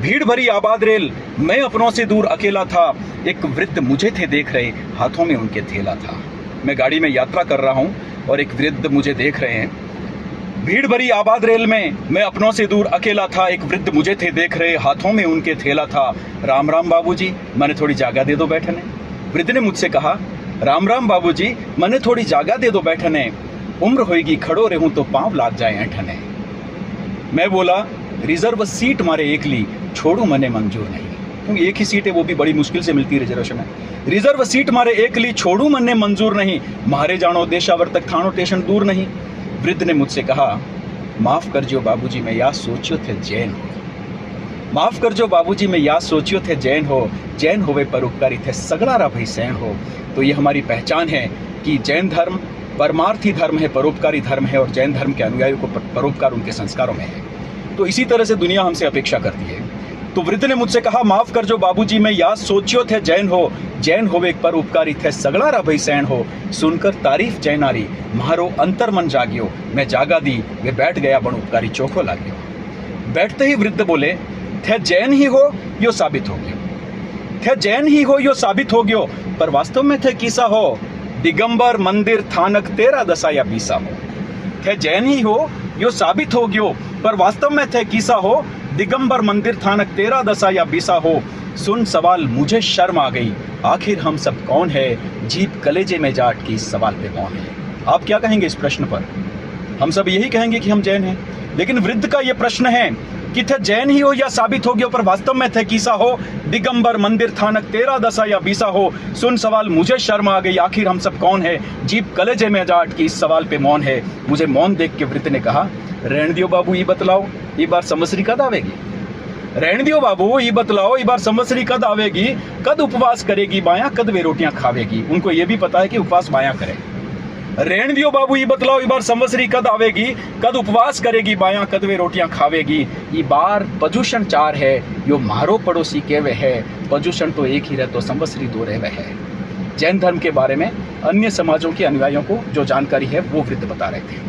भीड़ भरी आबाद रेल, मैं अपनों से दूर अकेला था। एक वृद्ध मुझे थे देख रहे, हाथों में उनके थैला था। मैं गाड़ी में यात्रा कर रहा हूँ और एक वृद्ध मुझे देख रहे हैं। भीड़ भरी आबाद रेल में मैं अपनों से दूर अकेला था। एक वृद्ध मुझे थे देख रहे, हाथों में उनके थैला था। राम राम बाबूजी, मने थोड़ी जगह दे दो बैठने। वृद्ध ने मुझसे कहा, राम राम बाबूजी, मने थोड़ी जगह दे दो बैठने। उम्र होएगी खड़ो रहूं तो पांव लाग जाए ऐठने। मैं बोला, रिजर्व सीट मारे एक ली, छोड़ू मने मंजूर नहीं। क्योंकि एक ही सीट है, वो भी बड़ी मुश्किल से मिलती है रिजर्वेशन में। रिजर्व सीट मारे एक ली, छोड़ू मने मंजूर नहीं। मारे जानो देशावर तक थानो स्टेशन दूर नहीं। वृद्ध ने मुझसे कहा, माफ कर जो बाबूजी, मैं या सोचियो थे जैन हो। माफ कर जो बाबूजी, मैं या सोचियो थे जैन हो। जैन होवे परोपकारी थे, सगड़ारा भई सैन हो। तो ये हमारी पहचान है कि जैन धर्म परमार्थी धर्म है, परोपकारी धर्म है, और जैन धर्म के अनुयायियों को परोपकार उनके संस्कारों में है। तो इसी तरह से दुनिया हमसे अपेक्षा करती है। तो वृद्ध ने मुझसे कहा, माफ कर जो बाबूजी, मैं या सोचियो थे जैन हो। जैन होवे एक परोपकारी थे, सगड़ारा भई सैन हो। सुनकर तारीफ जैनारी, म्हारो अंतर मन जागियो। मैं जागा दी, वे बैठ गया, बड़ उपकारी चोखो लाग्यो। बैठते ही वृद्ध बोले, थे जैन ही हो यो साबित हो गयो। थे जैन ही हो यो साबित हो गयो, पर वास्तव में थे किसा हो। दिगंबर मंदिर थानक 13 दशा या 20 हो। थे जैन ही हो यो साबित हो गयो, पर वास्तव में थे किसा हो। दिगंबर मंदिर थानक 13 दशा या 20 हो। सुन सवाल मुझे शर्म आ गई, आखिर हम सब कौन है। जीप कलेजे में जाट की इस सवाल पे कौन है। आप क्या कहेंगे इस प्रश्न पर? हम सब यही कहेंगे कि हम जैन हैं। लेकिन वृद्ध का यह प्रश्न है कि थे जैन ही हो या साबित हो गया, पर वास्तव में थे किसा हो। दिगंबर मंदिर थानक 13 दशा या 20 हो। सुन सवाल मुझे शर्म आ गई, आखिर हम सब कौन है। जीप कलेजे में जाट की इस सवाल पे मौन है। मुझे मौन देख के वृद्ध ने कहा, रहन दियो बाबू, ये बतलाओ ये बार संवत्सरी कद आवेगी। रहन दियो बाबू, ये बतलाओ ये बार संवत्सरी कद आवेगी। कद उपवास करेगी बाया, कद वे रोटियां खावेगी। उनको ये भी पता है कि उपवास बाया करे। रहन दियो बाबू, ये बतलाओ ये बार संवत्सरी कद आवेगी। कद उपवास करेगी बाया, कद वे रोटियां खावेगी। ये बार पजूषण 4 है, यो मारो पड़ोसी केवे है। पजूषण तो एक ही रहे तो संवत्सरी 2 रहे है। जैन धर्म के बारे में अन्य समाजों के अनुयायियों को जो जानकारी है वो वृद्ध बता रहे थे।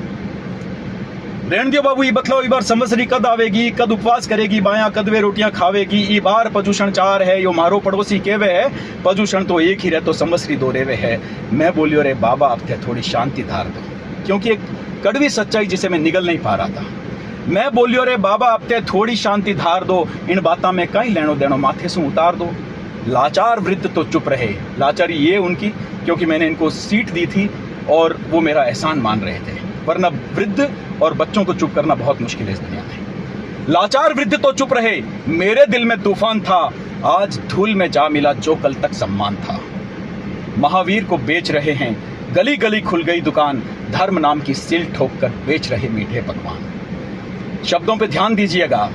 रहन दियो बाबू, ये बतलाओ ये बार संवत्सरी कद आवेगी। कद उपवास करेगी बाया, कद वे रोटियां खावेगी। ये बार पजूषण 4 है, यो मारो पड़ोसी केवे है। पजूषण तो एक ही रहे तो संवत्सरी 2 रेवे है। मैं बोलियो, रे बाबा अब थे थोड़ी शांति धार दो, क्योंकि एक कड़वी सच्चाई जिसे मैं निगल नहीं पा रहा था। मैं बोलियो, रे बाबा अब थे थोड़ी शांति धार दो, इन बातों में कहीं लेनो देनो माथे से उतार दो। लाचार वृद्ध तो चुप रहे। लाचारी ये उनकी, क्योंकि मैंने इनको सीट दी थी और वो मेरा एहसान मान रहे थे, वरना वृद्ध और बच्चों को चुप करना बहुत मुश्किल है इस दुनिया में। लाचार वृद्ध तो चुप रहे, मेरे दिल में तूफान था। आज धूल में जा मिला जो कल तक सम्मान था। महावीर को बेच रहे हैं, गली गली खुल गई दुकान। धर्म नाम की सिल ठोक कर बेच रहे मीठे पकवान। शब्दों पे ध्यान दीजिएगा।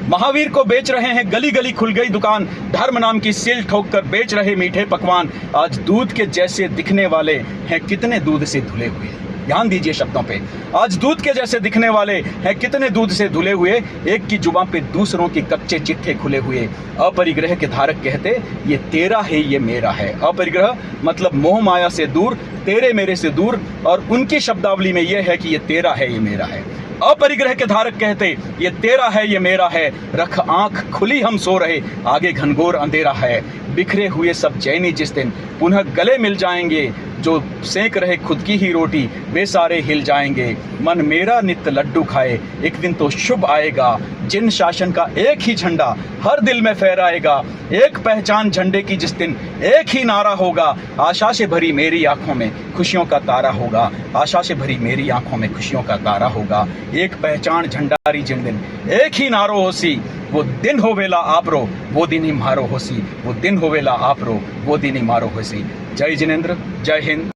महावीर को बेच रहे हैं, गली गली खुल गई दुकान। धर्म नाम की सिल ठोक कर बेच रहे मीठे पकवान। आज दूध के जैसे दिखने वाले हैं कितने दूध से धुले हुए। ध्यान दीजिए शब्दों पे। आज दूध के जैसे दिखने वाले हैं कितने दूध से धुले हुए। एक की जुबां पे दूसरों के कच्चे चिट्ठे खुले हुए। अपरिग्रह के धारक कहते, ये तेरा है ये मेरा है। अपरिग्रह मतलब मोह माया से दूर, तेरे मेरे से दूर, और उनकी शब्दावली में यह है कि ये तेरा है ये मेरा है। अपरिग्रह के धारक कहते, ये तेरा है ये मेरा है। रख आंख खुली हम सो रहे, आगे घनघोर अंधेरा है। बिखरे हुए सब जैनी जिस दिन पुनः गले मिल जाएंगे। जो सेक रहे खुद की ही रोटी, वे सारे हिल जाएंगे। मन मेरा नित्य लड्डू खाए, एक दिन तो शुभ आएगा। जिन शासन का एक ही झंडा हर दिल में फहराएगा। एक पहचान झंडे की जिस दिन एक ही नारा होगा। आशा से भरी मेरी आंखों में खुशियों का तारा होगा। आशा से भरी मेरी आंखों में खुशियों का तारा होगा। एक पहचान झंडारी जिन दिन एक ही नारो होसी। वो दिन हो वेला आपरो, वो दिन ही मारो होसी। वो दिन हो वेला आपरो, वो दिन ही मारो होसी। जय जिनेंद्र, जय हिंद।